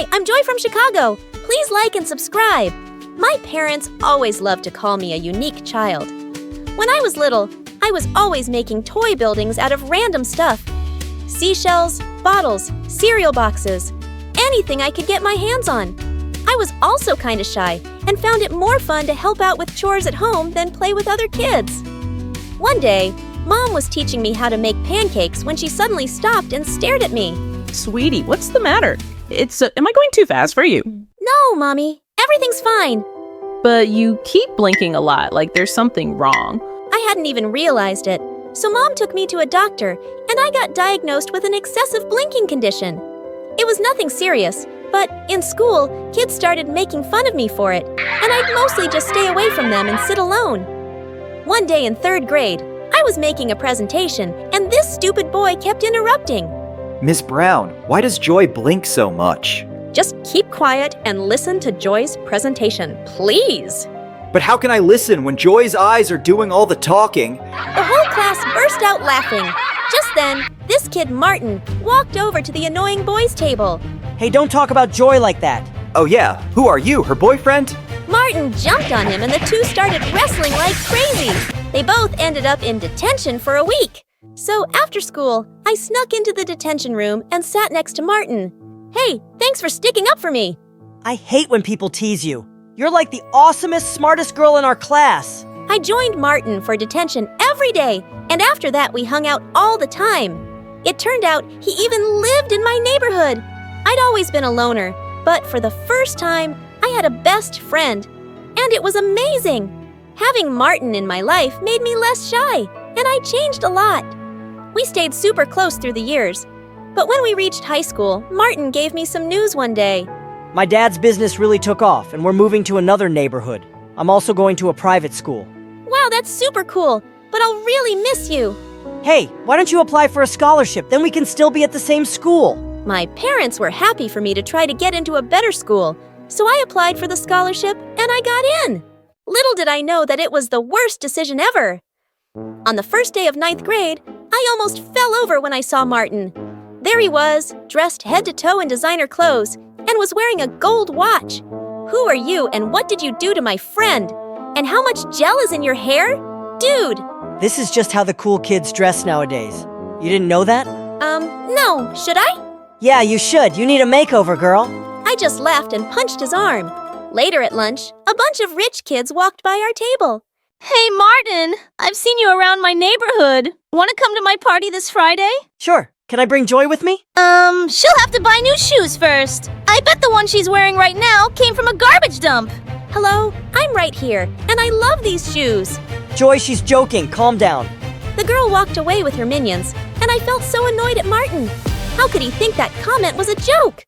Hi, I'm Joy from Chicago. Please like and subscribe. My parents always loved to call me a unique child. When I was little, I was always making toy buildings out of random stuff. Seashells, bottles, cereal boxes, anything I could get my hands on. I was also kind of shy and found it more fun to help out with chores at home than play with other kids. One day, Mom was teaching me how to make pancakes when she suddenly stopped and stared at me. Sweetie, what's the matter? Am I going too fast for you? No, Mommy. Everything's fine. But you keep blinking a lot, like there's something wrong. I hadn't even realized it. So Mom took me to a doctor, and I got diagnosed with an excessive blinking condition. It was nothing serious, but in school, kids started making fun of me for it, and I'd mostly just stay away from them and sit alone. One day in 3rd grade, I was making a presentation, and this stupid boy kept interrupting. Miss Brown, why does Joy blink so much? Just keep quiet and listen to Joy's presentation, please. But how can I listen when Joy's eyes are doing all the talking? The whole class burst out laughing. Just then, this kid Martin walked over to the annoying boys' table. Hey, don't talk about Joy like that. Oh yeah, who are you, her boyfriend? Martin jumped on him and the two started wrestling like crazy. They both ended up in detention for a week. So after school, I snuck into the detention room and sat next to Martin. Hey, thanks for sticking up for me. I hate when people tease you. You're like the awesomest, smartest girl in our class. I joined Martin for detention every day, and after that we hung out all the time. It turned out he even lived in my neighborhood. I'd always been a loner, but for the first time, I had a best friend. And it was amazing. Having Martin in my life made me less shy, and I changed a lot. We stayed super close through the years. But when we reached high school, Martin gave me some news one day. My dad's business really took off, and we're moving to another neighborhood. I'm also going to a private school. Wow, that's super cool, but I'll really miss you. Hey, why don't you apply for a scholarship? Then we can still be at the same school. My parents were happy for me to try to get into a better school, so I applied for the scholarship and I got in. Little did I know that it was the worst decision ever. On the first day of 9th grade, I almost fell over when I saw Martin. There he was, dressed head to toe in designer clothes, and was wearing a gold watch. Who are you and what did you do to my friend? And how much gel is in your hair? Dude! This is just how the cool kids dress nowadays. You didn't know that? No, should I? Yeah, you should. You need a makeover, girl. I just laughed and punched his arm. Later at lunch, a bunch of rich kids walked by our table. Hey, Martin! I've seen you around my neighborhood. Want to come to my party this Friday? Sure. Can I bring Joy with me? She'll have to buy new shoes first. I bet the one she's wearing right now came from a garbage dump. Hello, I'm right here, and I love these shoes. Joy, she's joking. Calm down. The girl walked away with her minions, and I felt so annoyed at Martin. How could he think that comment was a joke?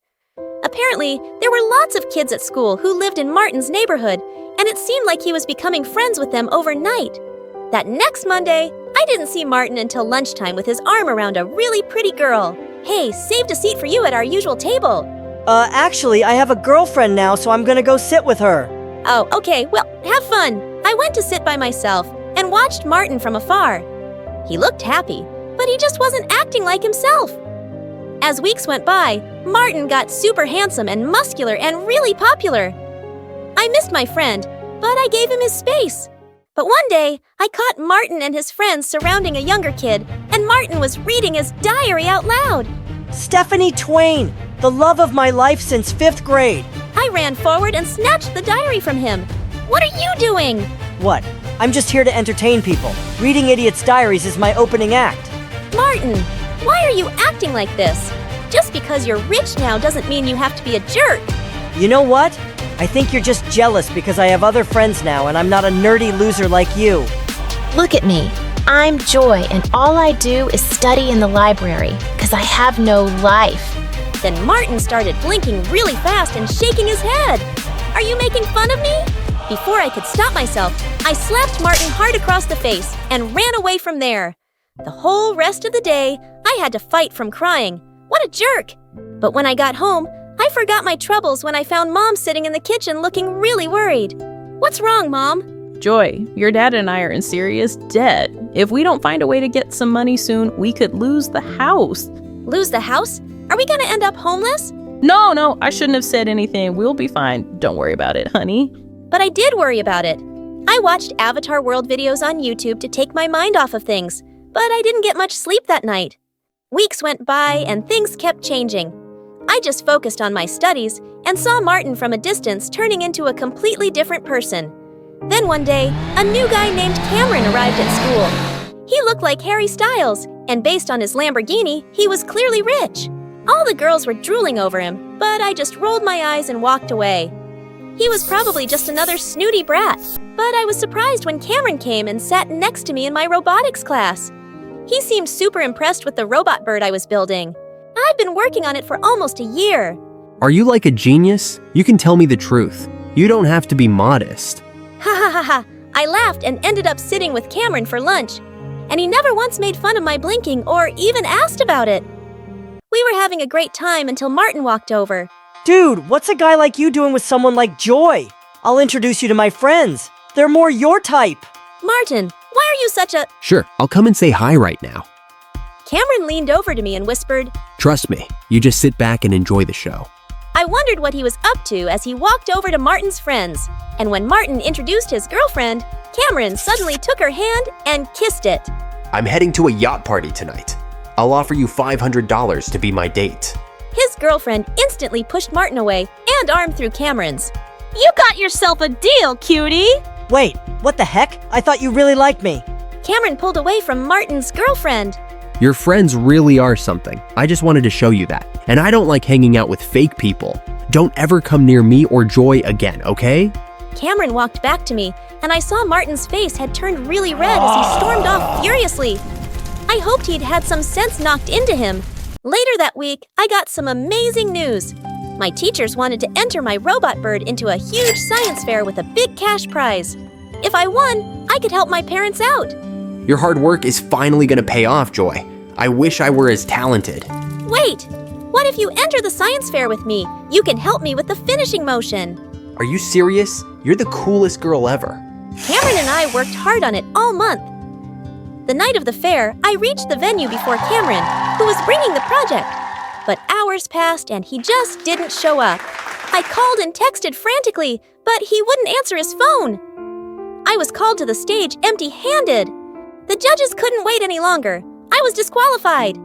Apparently, there were lots of kids at school who lived in Martin's neighborhood, and it seemed like he was becoming friends with them overnight. That next Monday, I didn't see Martin until lunchtime with his arm around a really pretty girl. Hey, saved a seat for you at our usual table. Actually, I have a girlfriend now, so I'm gonna go sit with her. Oh, okay, well, have fun. I went to sit by myself and watched Martin from afar. He looked happy, but he just wasn't acting like himself. As weeks went by, Martin got super handsome and muscular and really popular. I missed my friend, but I gave him his space. But one day, I caught Martin and his friends surrounding a younger kid, and Martin was reading his diary out loud. Stephanie Twain, the love of my life since 5th grade. I ran forward and snatched the diary from him. What are you doing? What? I'm just here to entertain people. Reading idiots' diaries is my opening act. Martin, why are you acting like this? Just because you're rich now doesn't mean you have to be a jerk. You know what? I think you're just jealous because I have other friends now and I'm not a nerdy loser like you. Look at me. I'm Joy, and all I do is study in the library because I have no life. Then Martin started blinking really fast and shaking his head. Are you making fun of me? Before I could stop myself, I slapped Martin hard across the face and ran away from there. The whole rest of the day, I had to fight from crying. What a jerk! But when I got home, I forgot my troubles when I found Mom sitting in the kitchen looking really worried. What's wrong, Mom? Joy, your dad and I are in serious debt. If we don't find a way to get some money soon, we could lose the house. Lose the house? Are we gonna end up homeless? No, I shouldn't have said anything. We'll be fine. Don't worry about it, honey. But I did worry about it. I watched Avatar World videos on YouTube to take my mind off of things, but I didn't get much sleep that night. Weeks went by and things kept changing. I just focused on my studies and saw Martin from a distance turning into a completely different person. Then one day, a new guy named Cameron arrived at school. He looked like Harry Styles, and based on his Lamborghini, he was clearly rich. All the girls were drooling over him, but I just rolled my eyes and walked away. He was probably just another snooty brat, but I was surprised when Cameron came and sat next to me in my robotics class. He seemed super impressed with the robot bird I was building. I've been working on it for almost a year. Are you like a genius? You can tell me the truth. You don't have to be modest. Ha ha ha ha. I laughed and ended up sitting with Cameron for lunch, and he never once made fun of my blinking or even asked about it. We were having a great time until Martin walked over. Dude, what's a guy like you doing with someone like Joy? I'll introduce you to my friends. They're more your type. Martin, why are you such a... Sure, I'll come and say hi right now. Cameron leaned over to me and whispered. Trust me, you just sit back and enjoy the show. I wondered what he was up to as he walked over to Martin's friends. And when Martin introduced his girlfriend, Cameron suddenly took her hand and kissed it. I'm heading to a yacht party tonight. I'll offer you $500 to be my date. His girlfriend instantly pushed Martin away and armed through Cameron's. You got yourself a deal, cutie! Wait, what the heck? I thought you really liked me. Cameron pulled away from Martin's girlfriend. Your friends really are something. I just wanted to show you that. And I don't like hanging out with fake people. Don't ever come near me or Joy again, okay? Cameron walked back to me, and I saw Martin's face had turned really red as he stormed off furiously. I hoped he'd had some sense knocked into him. Later that week, I got some amazing news. My teachers wanted to enter my robot bird into a huge science fair with a big cash prize. If I won, I could help my parents out. Your hard work is finally gonna pay off, Joy. I wish I were as talented. Wait! What if you enter the science fair with me? You can help me with the finishing motion. Are you serious? You're the coolest girl ever. Cameron and I worked hard on it all month. The night of the fair, I reached the venue before Cameron, who was bringing the project. But hours passed and he just didn't show up. I called and texted frantically, but he wouldn't answer his phone. I was called to the stage empty-handed. The judges couldn't wait any longer. I was disqualified.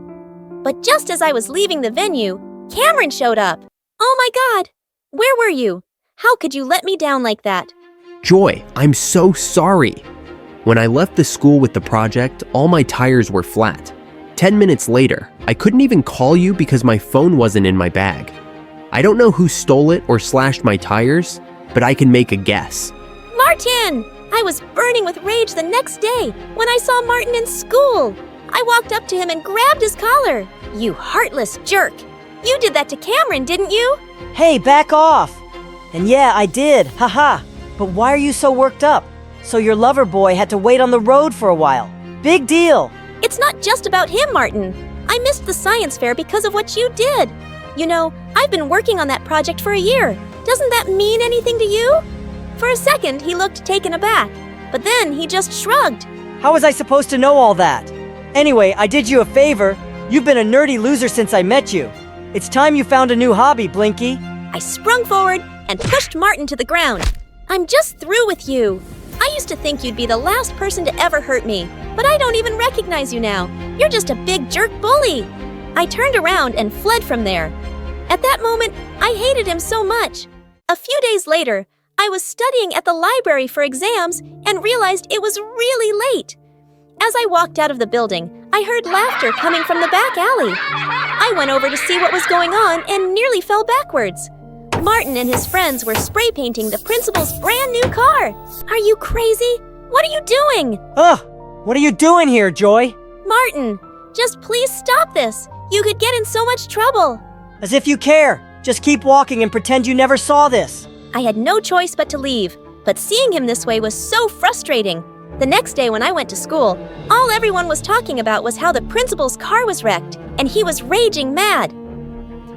But just as I was leaving the venue, Cameron showed up. Oh my God! Where were you? How could you let me down like that? Joy, I'm so sorry. When I left the school with the project, all my tires were flat. 10 minutes later, I couldn't even call you because my phone wasn't in my bag. I don't know who stole it or slashed my tires, but I can make a guess. Martin! I was burning with rage the next day when I saw Martin in school. I walked up to him and grabbed his collar. You heartless jerk! You did that to Cameron, didn't you? Hey, back off! And yeah, I did, haha. But why are you so worked up? So your lover boy had to wait on the road for a while. Big deal! It's not just about him, Martin. I missed the science fair because of what you did. You know, I've been working on that project for a year. Doesn't that mean anything to you? For a second, he looked taken aback, but then he just shrugged. How was I supposed to know all that? Anyway, I did you a favor. You've been a nerdy loser since I met you. It's time you found a new hobby, Blinky. I sprung forward and pushed Martin to the ground. I'm just through with you. I used to think you'd be the last person to ever hurt me, but I don't even recognize you now. You're just a big jerk bully. I turned around and fled from there. At that moment, I hated him so much. A few days later, I was studying at the library for exams and realized it was really late. As I walked out of the building, I heard laughter coming from the back alley. I went over to see what was going on and nearly fell backwards. Martin and his friends were spray painting the principal's brand new car. Are you crazy? What are you doing? Ugh! What are you doing here, Joy? Martin, just please stop this. You could get in so much trouble. As if you care. Just keep walking and pretend you never saw this. I had no choice but to leave, but seeing him this way was so frustrating. The next day when I went to school, all everyone was talking about was how the principal's car was wrecked, and he was raging mad.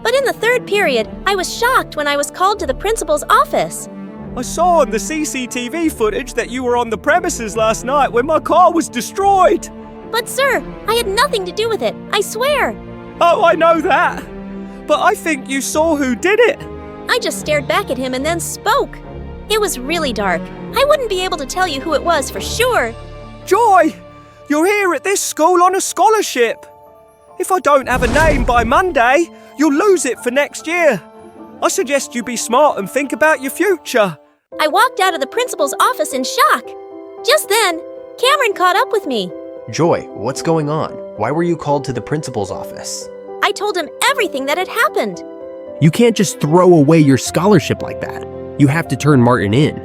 But in the third period, I was shocked when I was called to the principal's office. I saw on the CCTV footage that you were on the premises last night when my car was destroyed. But sir, I had nothing to do with it, I swear. Oh, I know that. but I think you saw who did it. I just stared back at him and then spoke. It was really dark. I wouldn't be able to tell you who it was for sure. Joy, you're here at this school on a scholarship. If I don't have a name by Monday, you'll lose it for next year. I suggest you be smart and think about your future. I walked out of the principal's office in shock. Just then, Cameron caught up with me. Joy, what's going on? Why were you called to the principal's office? I told him everything that had happened. You can't just throw away your scholarship like that. You have to turn Martin in.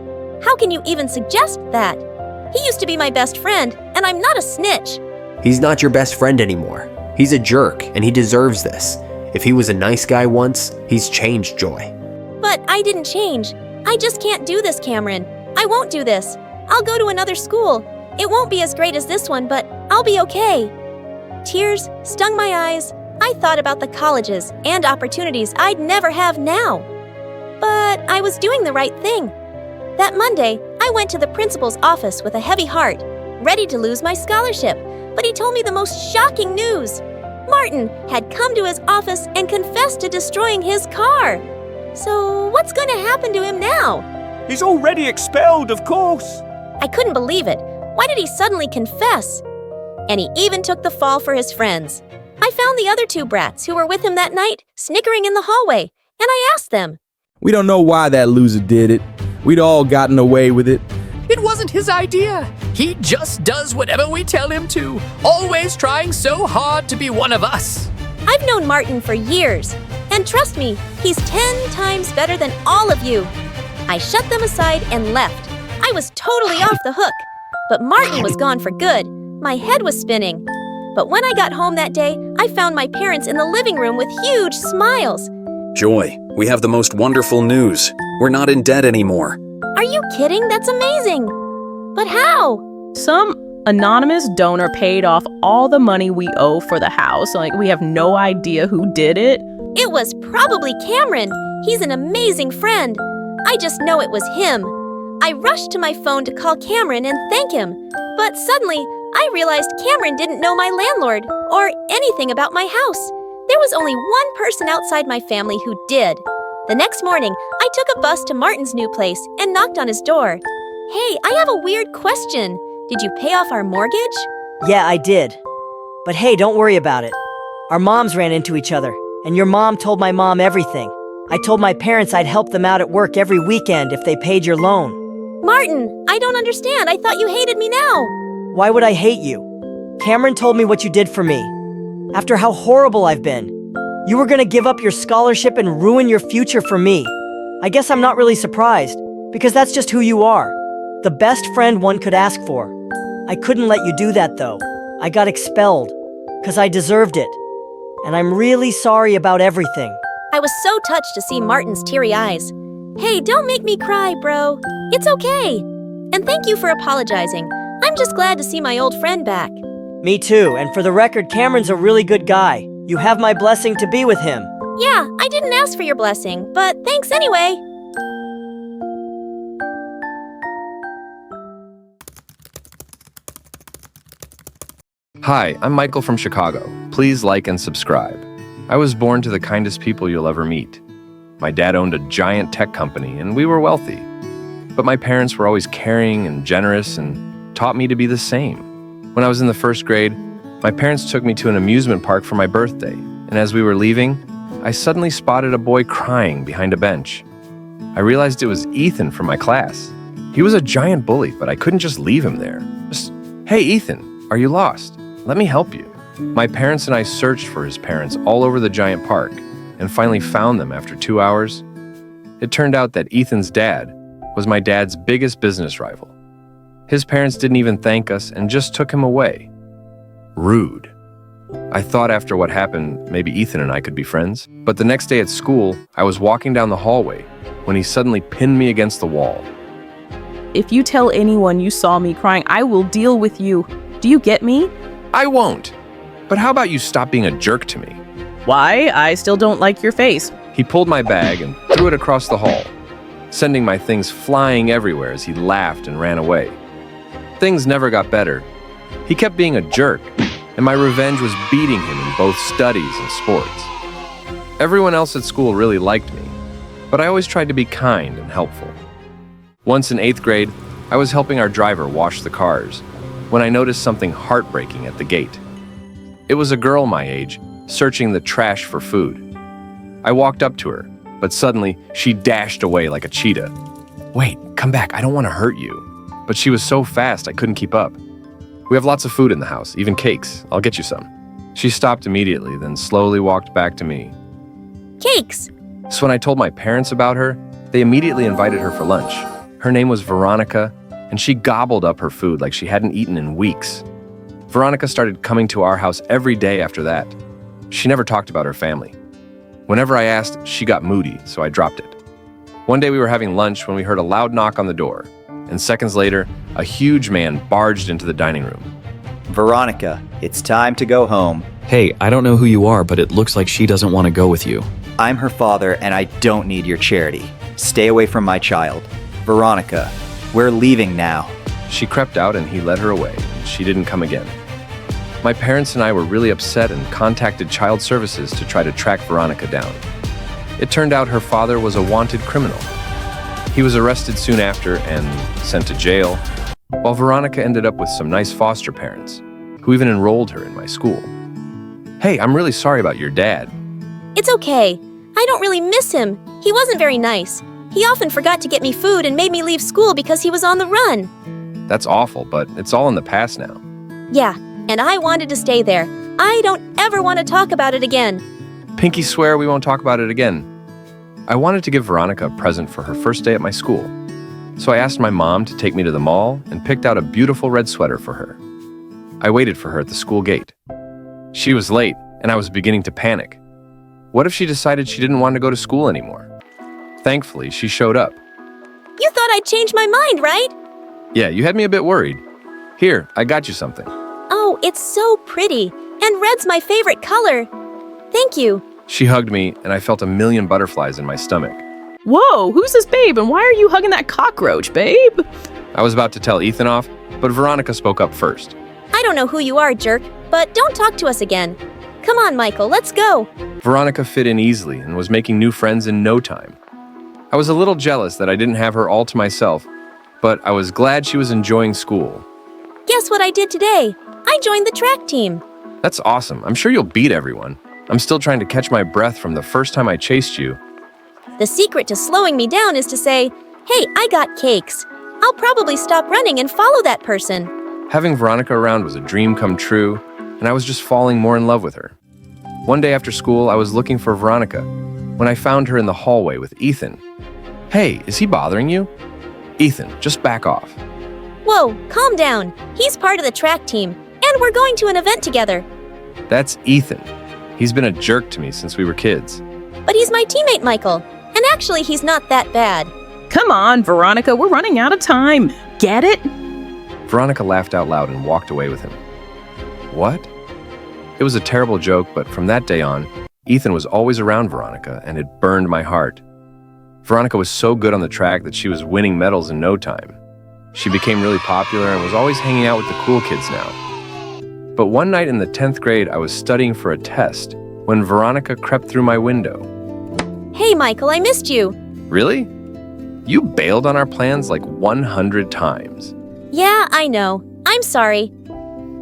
How can you even suggest that? He used to be my best friend, and I'm not a snitch. He's not your best friend anymore. He's a jerk, and he deserves this. If he was a nice guy once, he's changed, Joy. But I didn't change. I just can't do this, Cameron. I won't do this. I'll go to another school. It won't be as great as this one, but I'll be okay. Tears stung my eyes. I thought about the colleges and opportunities I'd never have now. But I was doing the right thing. That Monday, I went to the principal's office with a heavy heart, ready to lose my scholarship, but he told me the most shocking news. Martin had come to his office and confessed to destroying his car. So what's going to happen to him now? He's already expelled, of course. I couldn't believe it. Why did he suddenly confess? And he even took the fall for his friends. I found the other two brats who were with him that night, snickering in the hallway, and I asked them. We don't know why that loser did it. We'd all gotten away with it. It wasn't his idea. He just does whatever we tell him to, always trying so hard to be one of us. I've known Martin for years, and trust me, he's 10 times better than all of you. I shut them aside and left. I was totally off the hook, but Martin was gone for good. My head was spinning. But when I got home that day, I found my parents in the living room with huge smiles. Joy, we have the most wonderful news. We're not in debt anymore. Are you kidding? That's amazing. But how? Some anonymous donor paid off all the money we owe for the house. Like, we have no idea who did it. It was probably Cameron. He's an amazing friend. I just know it was him. I rushed to my phone to call Cameron and thank him. But suddenly, I realized Cameron didn't know my landlord or anything about my house. There was only one person outside my family who did. The next morning, I took a bus to Martin's new place and knocked on his door. Hey, I have a weird question. Did you pay off our mortgage? Yeah, I did. But hey, don't worry about it. Our moms ran into each other, and your mom told my mom everything. I told my parents I'd help them out at work every weekend if they paid your loan. Martin, I don't understand. I thought you hated me now. Why would I hate you? Cameron told me what you did for me. After how horrible I've been. You were gonna give up your scholarship and ruin your future for me. I guess I'm not really surprised, because that's just who you are. The best friend one could ask for. I couldn't let you do that though. I got expelled, because I deserved it. And I'm really sorry about everything. I was so touched to see Martin's teary eyes. Hey, don't make me cry, bro. It's okay. And thank you for apologizing. I'm just glad to see my old friend back. Me too, and for the record, Cameron's a really good guy. You have my blessing to be with him. Yeah, I didn't ask for your blessing, but thanks anyway. Hi, I'm Michael from Chicago. Please like and subscribe. I was born to the kindest people you'll ever meet. My dad owned a giant tech company, and we were wealthy. But my parents were always caring and generous and taught me to be the same. When I was in the first grade, my parents took me to an amusement park for my birthday, and as we were leaving, I suddenly spotted a boy crying behind a bench. I realized it was Ethan from my class. He was a giant bully, but I couldn't just leave him there. Just, hey, Ethan, are you lost? Let me help you. My parents and I searched for his parents all over the giant park and finally found them after 2 hours. It turned out that Ethan's dad was my dad's biggest business rival. His parents didn't even thank us and just took him away. Rude. I thought after what happened, maybe Ethan and I could be friends. But the next day at school, I was walking down the hallway when he suddenly pinned me against the wall. If you tell anyone you saw me crying, I will deal with you. Do you get me? I won't. But how about you stop being a jerk to me? Why? I still don't like your face. He pulled my bag and threw it across the hall, sending my things flying everywhere as he laughed and ran away. Things never got better. He kept being a jerk, and my revenge was beating him in both studies and sports. Everyone else at school really liked me, but I always tried to be kind and helpful. Once in 8th grade, I was helping our driver wash the cars when I noticed something heartbreaking at the gate. It was a girl my age, searching the trash for food. I walked up to her, but suddenly she dashed away like a cheetah. "Wait, come back, I don't want to hurt you." But she was so fast I couldn't keep up. "We have lots of food in the house, even cakes. I'll get you some." She stopped immediately, then slowly walked back to me. Cakes! So when I told my parents about her, they immediately invited her for lunch. Her name was Veronica, and she gobbled up her food like she hadn't eaten in weeks. Veronica started coming to our house every day after that. She never talked about her family. Whenever I asked, she got moody, so I dropped it. One day we were having lunch when we heard a loud knock on the door, and seconds later, a huge man barged into the dining room. Veronica, it's time to go home. Hey, I don't know who you are, but it looks like she doesn't want to go with you. I'm her father, and I don't need your charity. Stay away from my child. Veronica, we're leaving now. She crept out and he led her away. She didn't come again. My parents and I were really upset and contacted child services to try to track Veronica down. It turned out her father was a wanted criminal. He was arrested soon after and sent to jail, while Veronica ended up with some nice foster parents, who even enrolled her in my school. Hey, I'm really sorry about your dad. It's okay. I don't really miss him. He wasn't very nice. He often forgot to get me food and made me leave school because he was on the run. That's awful, but it's all in the past now. Yeah, and I wanted to stay there. I don't ever want to talk about it again. Pinky swear we won't talk about it again. I wanted to give Veronica a present for her first day at my school. So I asked my mom to take me to the mall and picked out a beautiful red sweater for her. I waited for her at the school gate. She was late, and I was beginning to panic. What if she decided she didn't want to go to school anymore? Thankfully, she showed up. You thought I'd change my mind, right? Yeah, you had me a bit worried. Here, I got you something. Oh, it's so pretty. And red's my favorite color. Thank you. She hugged me, and I felt a million butterflies in my stomach. Whoa, who's this babe, and why are you hugging that cockroach, babe? I was about to tell Ethan off, but Veronica spoke up first. I don't know who you are, jerk, but don't talk to us again. Come on, Michael, let's go. Veronica fit in easily and was making new friends in no time. I was a little jealous that I didn't have her all to myself, but I was glad she was enjoying school. Guess what I did today? I joined the track team. That's awesome. I'm sure you'll beat everyone. I'm still trying to catch my breath from the first time I chased you. The secret to slowing me down is to say, hey, I got cakes. I'll probably stop running and follow that person. Having Veronica around was a dream come true, and I was just falling more in love with her. One day after school, I was looking for Veronica when I found her in the hallway with Ethan. Hey, is he bothering you? Ethan, just back off. Whoa, calm down. He's part of the track team, and we're going to an event together. That's Ethan. He's been a jerk to me since we were kids. But he's my teammate, Michael. And actually, he's not that bad. Come on, Veronica, we're running out of time. Get it? Veronica laughed out loud and walked away with him. What? It was a terrible joke, but from that day on, Ethan was always around Veronica, and it burned my heart. Veronica was so good on the track that she was winning medals in no time. She became really popular and was always hanging out with the cool kids now. But one night in the 10th grade, I was studying for a test when Veronica crept through my window. Hey, Michael, I missed you. Really? You bailed on our plans like 100 times. Yeah, I know. I'm sorry.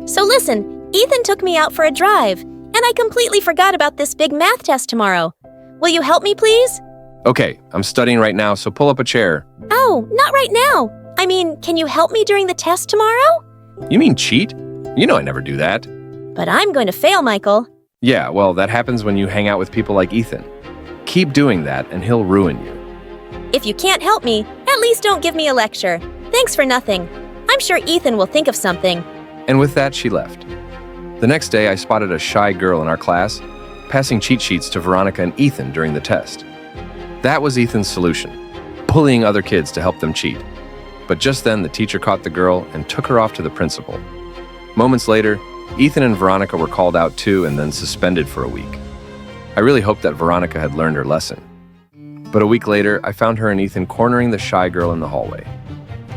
So listen, Ethan took me out for a drive, and I completely forgot about this big math test tomorrow. Will you help me, please? Okay, I'm studying right now, so pull up a chair. Oh, not right now. I mean, can you help me during the test tomorrow? You mean cheat? You know I never do that. But I'm going to fail, Michael. Yeah, well, that happens when you hang out with people like Ethan. Keep doing that, and he'll ruin you. If you can't help me, at least don't give me a lecture. Thanks for nothing. I'm sure Ethan will think of something. And with that, she left. The next day, I spotted a shy girl in our class, passing cheat sheets to Veronica and Ethan during the test. That was Ethan's solution, bullying other kids to help them cheat. But just then, the teacher caught the girl and took her off to the principal. Moments later, Ethan and Veronica were called out too and then suspended for a week. I really hoped that Veronica had learned her lesson. But a week later, I found her and Ethan cornering the shy girl in the hallway.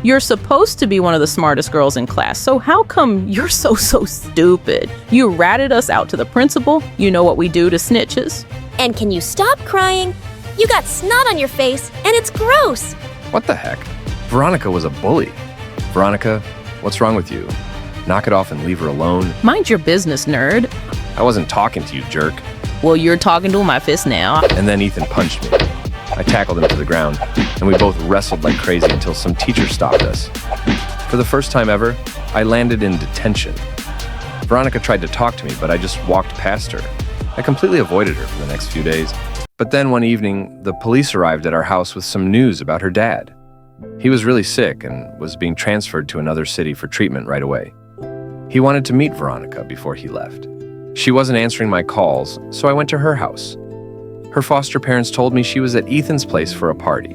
You're supposed to be one of the smartest girls in class, so how come you're so stupid? You ratted us out to the principal. You know what we do to snitches. And can you stop crying? You got snot on your face, and it's gross. What the heck? Veronica was a bully. Veronica, what's wrong with you? Knock it off and leave her alone. Mind your business, nerd. I wasn't talking to you, jerk. Well, you're talking to my fist now. And then Ethan punched me. I tackled him to the ground, and we both wrestled like crazy until some teacher stopped us. For the first time ever, I landed in detention. Veronica tried to talk to me, but I just walked past her. I completely avoided her for the next few days. But then one evening, the police arrived at our house with some news about her dad. He was really sick and was being transferred to another city for treatment right away. He wanted to meet Veronica before he left. She wasn't answering my calls, so I went to her house. Her foster parents told me she was at Ethan's place for a party.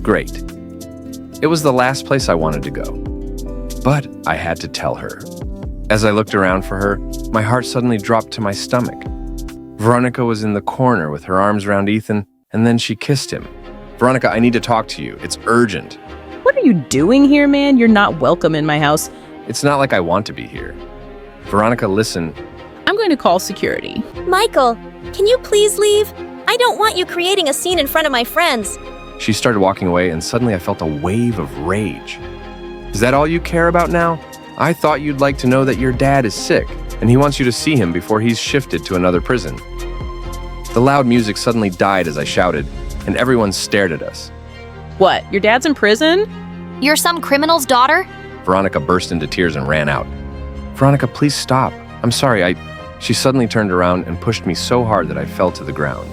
Great. It was the last place I wanted to go. But I had to tell her. As I looked around for her, my heart suddenly dropped to my stomach. Veronica was in the corner with her arms around Ethan, and then she kissed him. Veronica, I need to talk to you. It's urgent. What are you doing here, man? You're not welcome in my house. It's not like I want to be here. Veronica, listen. I'm going to call security. Michael, can you please leave? I don't want you creating a scene in front of my friends. She started walking away, and suddenly I felt a wave of rage. Is that all you care about now? I thought you'd like to know that your dad is sick, and he wants you to see him before he's shifted to another prison. The loud music suddenly died as I shouted, and everyone stared at us. What, your dad's in prison? You're some criminal's daughter? Veronica burst into tears and ran out. Veronica, please stop. I'm sorry, She suddenly turned around and pushed me so hard that I fell to the ground.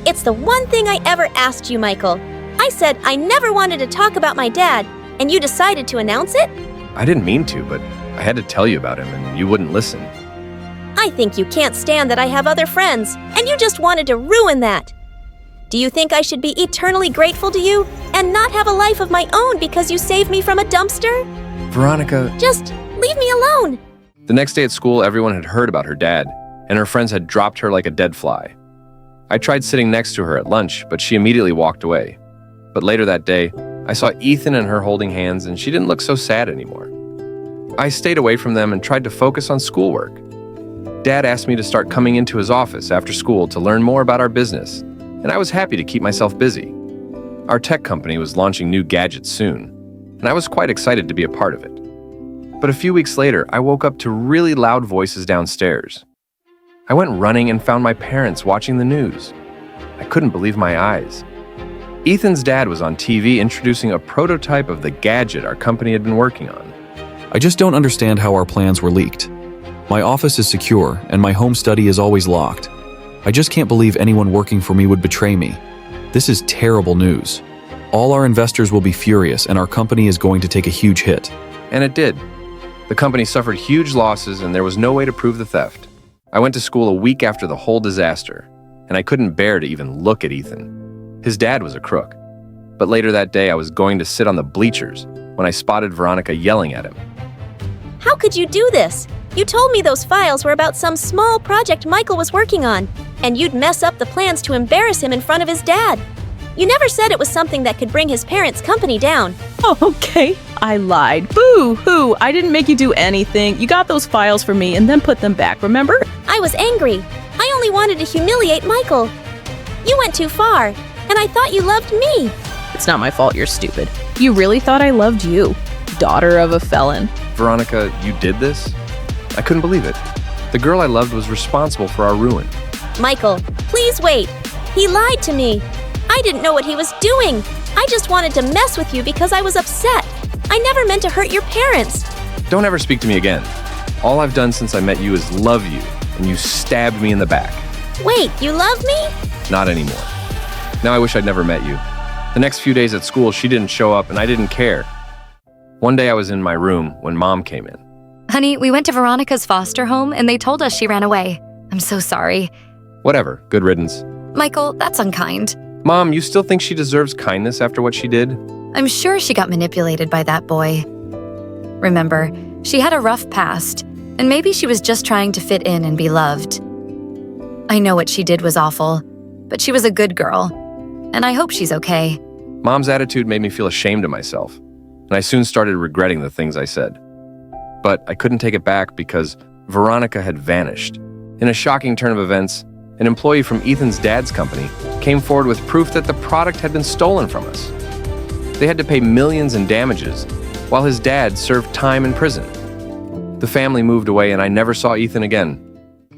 It's the one thing I ever asked you, Michael. I said I never wanted to talk about my dad, and you decided to announce it? I didn't mean to, but I had to tell you about him, and you wouldn't listen. I think you can't stand that I have other friends, and you just wanted to ruin that. Do you think I should be eternally grateful to you and not have a life of my own because you saved me from a dumpster? Veronica... Just leave me alone. The next day at school, everyone had heard about her dad, and her friends had dropped her like a dead fly. I tried sitting next to her at lunch, but she immediately walked away. But later that day, I saw Ethan and her holding hands, and she didn't look so sad anymore. I stayed away from them and tried to focus on schoolwork. Dad asked me to start coming into his office after school to learn more about our business, and I was happy to keep myself busy. Our tech company was launching new gadgets soon, and I was quite excited to be a part of it. But a few weeks later, I woke up to really loud voices downstairs. I went running and found my parents watching the news. I couldn't believe my eyes. Ethan's dad was on TV introducing a prototype of the gadget our company had been working on. I just don't understand how our plans were leaked. My office is secure, and my home study is always locked. I just can't believe anyone working for me would betray me. This is terrible news. All our investors will be furious, and our company is going to take a huge hit. And it did. The company suffered huge losses, and there was no way to prove the theft. I went to school a week after the whole disaster, and I couldn't bear to even look at Ethan. His dad was a crook. But later that day, I was going to sit on the bleachers when I spotted Veronica yelling at him. How could you do this? You told me those files were about some small project Michael was working on, and you'd mess up the plans to embarrass him in front of his dad. You never said it was something that could bring his parents' company down. Oh, okay. I lied. Boo-hoo. I didn't make you do anything. You got those files for me and then put them back, remember? I was angry. I only wanted to humiliate Michael. You went too far, and I thought you loved me. It's not my fault you're stupid. You really thought I loved you, daughter of a felon. Veronica, you did this? I couldn't believe it. The girl I loved was responsible for our ruin. Michael, please wait. He lied to me. I didn't know what he was doing. I just wanted to mess with you because I was upset. I never meant to hurt your parents. Don't ever speak to me again. All I've done since I met you is love you, and you stabbed me in the back. Wait, you love me? Not anymore. Now I wish I'd never met you. The next few days at school, she didn't show up, and I didn't care. One day I was in my room when Mom came in. Honey, we went to Veronica's foster home, and they told us she ran away. I'm so sorry. Whatever, good riddance. Michael, that's unkind. Mom, you still think she deserves kindness after what she did? I'm sure she got manipulated by that boy. Remember, she had a rough past, and maybe she was just trying to fit in and be loved. I know what she did was awful, but she was a good girl, and I hope she's okay. Mom's attitude made me feel ashamed of myself, and I soon started regretting the things I said. But I couldn't take it back because Veronica had vanished. In a shocking turn of events, An employee from Ethan's dad's company came forward with proof that the product had been stolen from us. They had to pay millions in damages, while his dad served time in prison. The family moved away and I never saw Ethan again.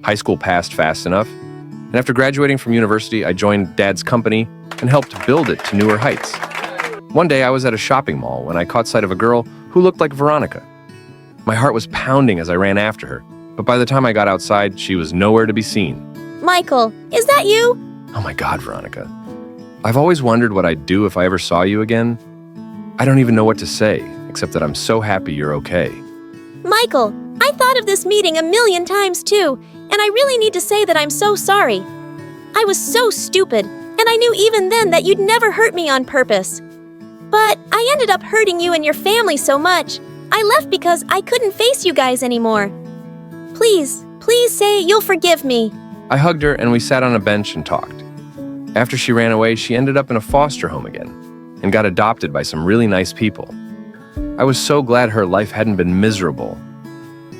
High school passed fast enough, and after graduating from university, I joined Dad's company and helped build it to newer heights. One day I was at a shopping mall when I caught sight of a girl who looked like Veronica. My heart was pounding as I ran after her, but by the time I got outside, she was nowhere to be seen. Michael, is that you? Oh my God, Veronica. I've always wondered what I'd do if I ever saw you again. I don't even know what to say, except that I'm so happy you're okay. Michael, I thought of this meeting a million times too, and I really need to say that I'm so sorry. I was so stupid, and I knew even then that you'd never hurt me on purpose. But I ended up hurting you and your family so much. I left because I couldn't face you guys anymore. Please say you'll forgive me. I hugged her and we sat on a bench and talked. After she ran away, she ended up in a foster home again and got adopted by some really nice people. I was so glad her life hadn't been miserable.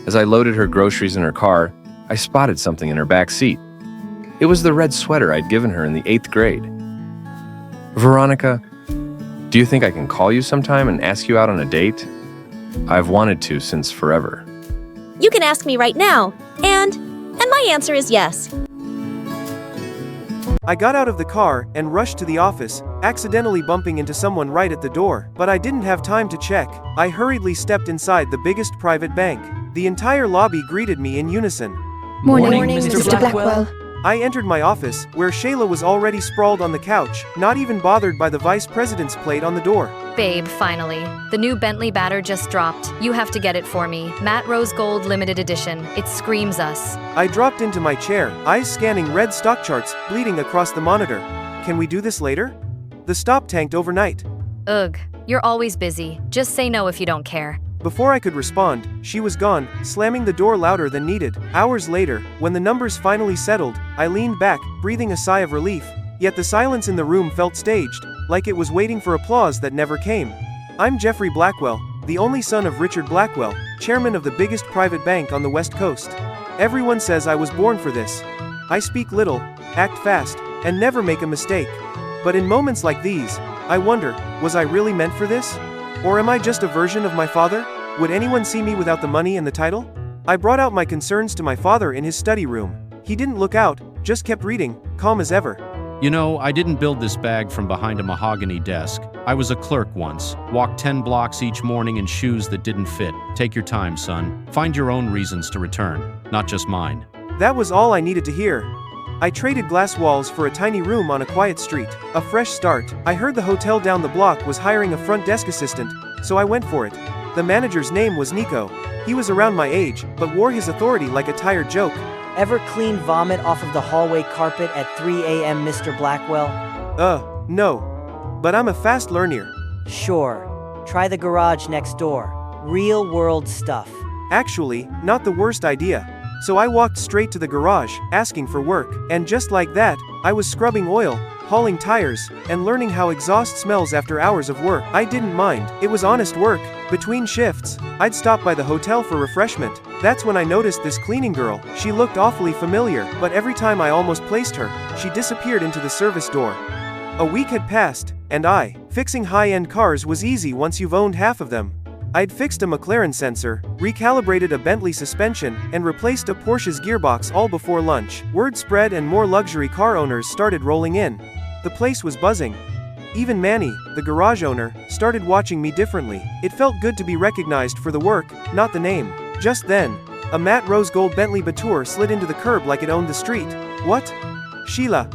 As I loaded her groceries in her car, I spotted something in her back seat. It was the red sweater I'd given her in the 8th grade. Veronica, do you think I can call you sometime and ask you out on a date? I've wanted to since forever. You can ask me right now, and my answer is yes. I got out of the car and rushed to the office, accidentally bumping into someone right at the door, but I didn't have time to check. I hurriedly stepped inside the biggest private bank. The entire lobby greeted me in unison. Morning, Mr. Blackwell. I entered my office, where Shayla was already sprawled on the couch, not even bothered by the vice president's plate on the door. Babe, finally. The new Bentley batter just dropped. You have to get it for me. Matte Rose Gold limited edition. It screams us. I dropped into my chair, eyes scanning red stock charts, bleeding across the monitor. Can we do this later? The stop tanked overnight. Ugh, you're always busy. Just say no if you don't care. Before I could respond, she was gone, slamming the door louder than needed. Hours later, when the numbers finally settled, I leaned back, breathing a sigh of relief. Yet the silence in the room felt staged, like it was waiting for applause that never came. I'm Jeffrey Blackwell, the only son of Richard Blackwell, chairman of the biggest private bank on the West Coast. Everyone says I was born for this. I speak little, act fast, and never make a mistake. But in moments like these, I wonder, was I really meant for this? Or am I just a version of my father? Would anyone see me without the money and the title? I brought out my concerns to my father in his study room. He didn't look out, just kept reading, calm as ever. You know, I didn't build this bag from behind a mahogany desk. I was a clerk once. Walked 10 blocks each morning in shoes that didn't fit. Take your time, son. Find your own reasons to return, not just mine. That was all I needed to hear. I traded glass walls for a tiny room on a quiet street. A fresh start. I heard the hotel down the block was hiring a front desk assistant, so I went for it. The manager's name was Nico. He was around my age, but wore his authority like a tired joke. Ever clean vomit off of the hallway carpet at 3 a.m., Mr. Blackwell? No. But I'm a fast learner. Sure. Try the garage next door. Real world stuff. Actually, not the worst idea. So I walked straight to the garage, asking for work, and just like that, I was scrubbing oil, hauling tires, and learning how exhaust smells after hours of work. I didn't mind, it was honest work. Between shifts, I'd stop by the hotel for refreshment. That's when I noticed this cleaning girl. She looked awfully familiar, but every time I almost placed her, she disappeared into the service door. A week had passed, and fixing high-end cars was easy once you've owned half of them. I'd fixed a McLaren sensor, recalibrated a Bentley suspension, and replaced a Porsche's gearbox all before lunch. Word spread and more luxury car owners started rolling in. The place was buzzing. Even Manny, the garage owner, started watching me differently. It felt good to be recognized for the work, not the name. Just then, a matte rose gold Bentley Batour slid into the curb like it owned the street. What? Sheila.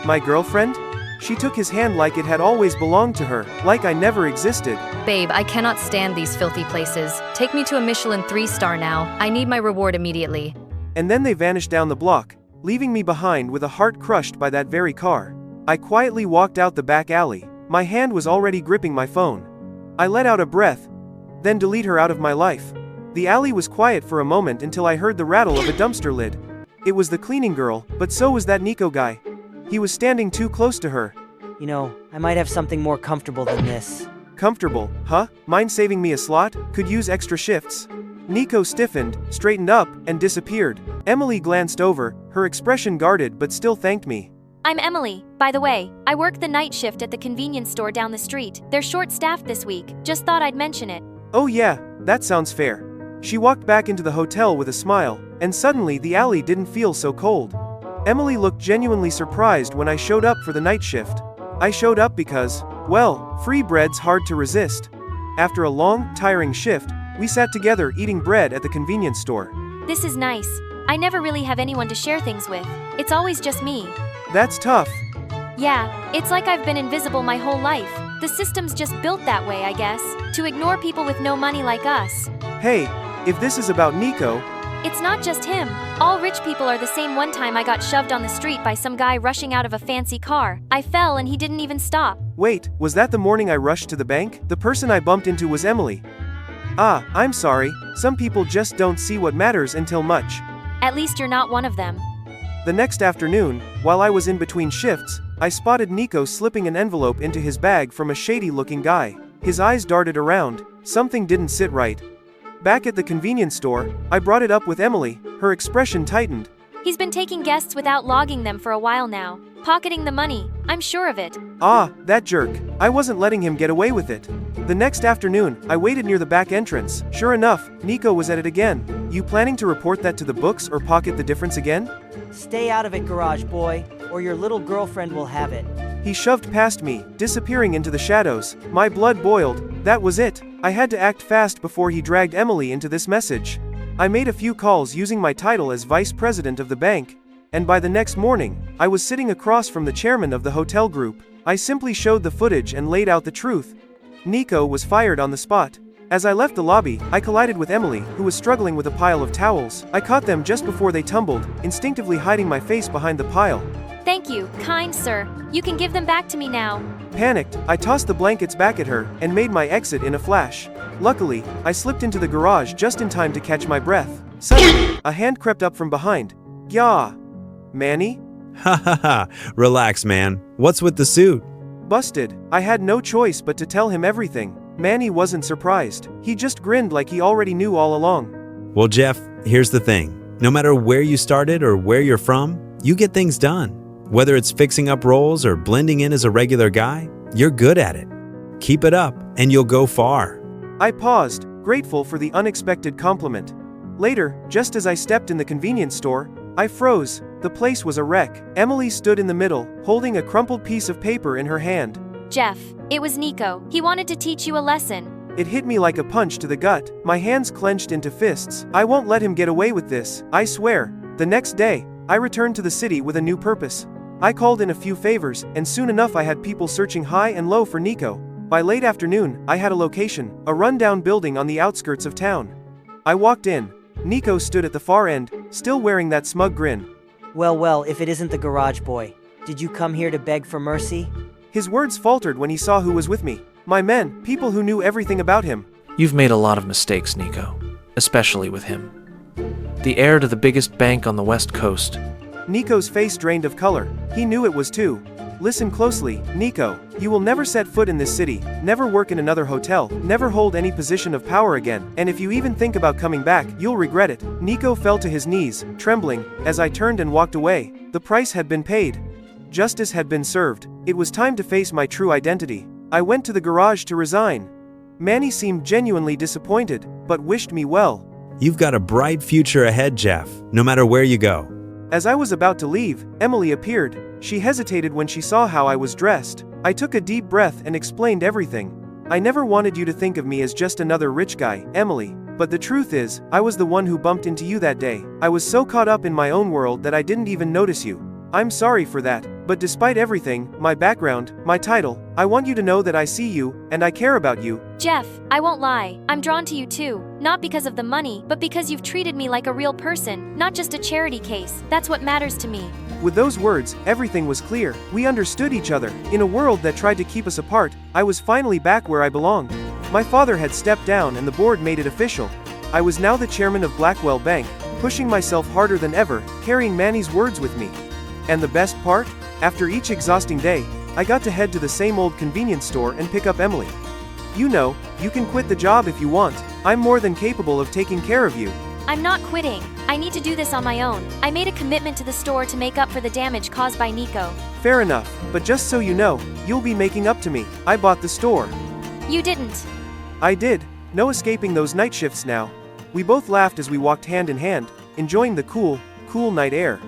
My girlfriend? She took his hand like it had always belonged to her, like I never existed. Babe, I cannot stand these filthy places. Take me to a Michelin 3-star now. I need my reward immediately. And then they vanished down the block, leaving me behind with a heart crushed by that very car. I quietly walked out the back alley. My hand was already gripping my phone. I let out a breath, then delete her out of my life. The alley was quiet for a moment until I heard the rattle of a dumpster lid. It was the cleaning girl, but so was that Nico guy. He was standing too close to her. You know, I might have something more comfortable than this. Comfortable, huh? Mind saving me a slot? Could use extra shifts. Nico stiffened, straightened up, and disappeared. Emily glanced over, her expression guarded but still thanked me. I'm Emily, by the way. I work the night shift at the convenience store down the street. They're short-staffed this week. Just thought I'd mention it. Oh yeah, that sounds fair. She walked back into the hotel with a smile, and suddenly the alley didn't feel so cold. Emily looked genuinely surprised when I showed up for the night shift. I showed up because, well, free bread's hard to resist. After a long, tiring shift, we sat together eating bread at the convenience store. This is nice. I never really have anyone to share things with. It's always just me. That's tough. Yeah, it's like I've been invisible my whole life. The system's just built that way, I guess, to ignore people with no money like us. Hey, if this is about Nico... It's not just him. All rich people are the same. One time I got shoved on the street by some guy rushing out of a fancy car. I fell and he didn't even stop. Wait, was that the morning I rushed to the bank? The person I bumped into was Emily. Ah, I'm sorry. Some people just don't see what matters until much. At least you're not one of them. The next afternoon, while I was in between shifts, I spotted Nico slipping an envelope into his bag from a shady-looking guy. His eyes darted around. Something didn't sit right. Back at the convenience store, I brought it up with Emily. Her expression tightened. He's been taking guests without logging them for a while now. Pocketing the money. I'm sure of it. Ah, that jerk. I wasn't letting him get away with it. The next afternoon, I waited near the back entrance. Sure enough, Nico was at it again. You planning to report that to the books or pocket the difference again? Stay out of it, garage boy, or your little girlfriend will have it. He shoved past me, disappearing into the shadows. My blood boiled. That was it. I had to act fast before he dragged Emily into this message. I made a few calls using my title as vice president of the bank, and by the next morning, I was sitting across from the chairman of the hotel group. I simply showed the footage and laid out the truth. Nico was fired on the spot. As I left the lobby, I collided with Emily, who was struggling with a pile of towels. I caught them just before they tumbled, instinctively hiding my face behind the pile. Thank you, kind sir. You can give them back to me now. Panicked, I tossed the blankets back at her and made my exit in a flash. Luckily, I slipped into the garage just in time to catch my breath. Suddenly, a hand crept up from behind. Yah! Manny? Ha ha ha, relax man. What's with the suit? Busted. I had no choice but to tell him everything. Manny wasn't surprised. He just grinned like he already knew all along. Well Jeff, here's the thing. No matter where you started or where you're from, you get things done. Whether it's fixing up rolls or blending in as a regular guy, you're good at it. Keep it up, and you'll go far. I paused, grateful for the unexpected compliment. Later, just as I stepped in the convenience store, I froze. The place was a wreck. Emily stood in the middle, holding a crumpled piece of paper in her hand. Jeff, it was Nico. He wanted to teach you a lesson. It hit me like a punch to the gut. My hands clenched into fists. I won't let him get away with this, I swear. The next day, I returned to the city with a new purpose. I called in a few favors, and soon enough I had people searching high and low for Nico. By late afternoon, I had a location, a rundown building on the outskirts of town. I walked in. Nico stood at the far end, still wearing that smug grin. Well, if it isn't the garage boy. Did you come here to beg for mercy? His words faltered when he saw who was with me. My men, people who knew everything about him. You've made a lot of mistakes, Nico. Especially with him. The heir to the biggest bank on the West Coast. Nico's face drained of color. He knew it was too. Listen closely, Nico. You will never set foot in this city, never work in another hotel, never hold any position of power again, and if you even think about coming back, you'll regret it. Nico fell to his knees, trembling, as I turned and walked away. The price had been paid. Justice had been served. It was time to face my true identity. I went to the garage to resign. Manny seemed genuinely disappointed, but wished me well. You've got a bright future ahead, Jeff, no matter where you go. As I was about to leave, Emily appeared. She hesitated when she saw how I was dressed. I took a deep breath and explained everything. I never wanted you to think of me as just another rich guy, Emily. But the truth is, I was the one who bumped into you that day. I was so caught up in my own world that I didn't even notice you. I'm sorry for that, but despite everything, my background, my title, I want you to know that I see you, and I care about you. Jeff, I won't lie. I'm drawn to you too. Not because of the money, but because you've treated me like a real person, not just a charity case. That's what matters to me. With those words, everything was clear. We understood each other. In a world that tried to keep us apart, I was finally back where I belonged. My father had stepped down and the board made it official. I was now the chairman of Blackwell Bank, pushing myself harder than ever, carrying Manny's words with me. And the best part? After each exhausting day, I got to head to the same old convenience store and pick up Emily. You know, you can quit the job if you want, I'm more than capable of taking care of you. I'm not quitting. I need to do this on my own. I made a commitment to the store to make up for the damage caused by Nico. Fair enough, but just so you know, you'll be making up to me. I bought the store. You didn't. I did. No escaping those night shifts now. We both laughed as we walked hand in hand, enjoying the cool night air.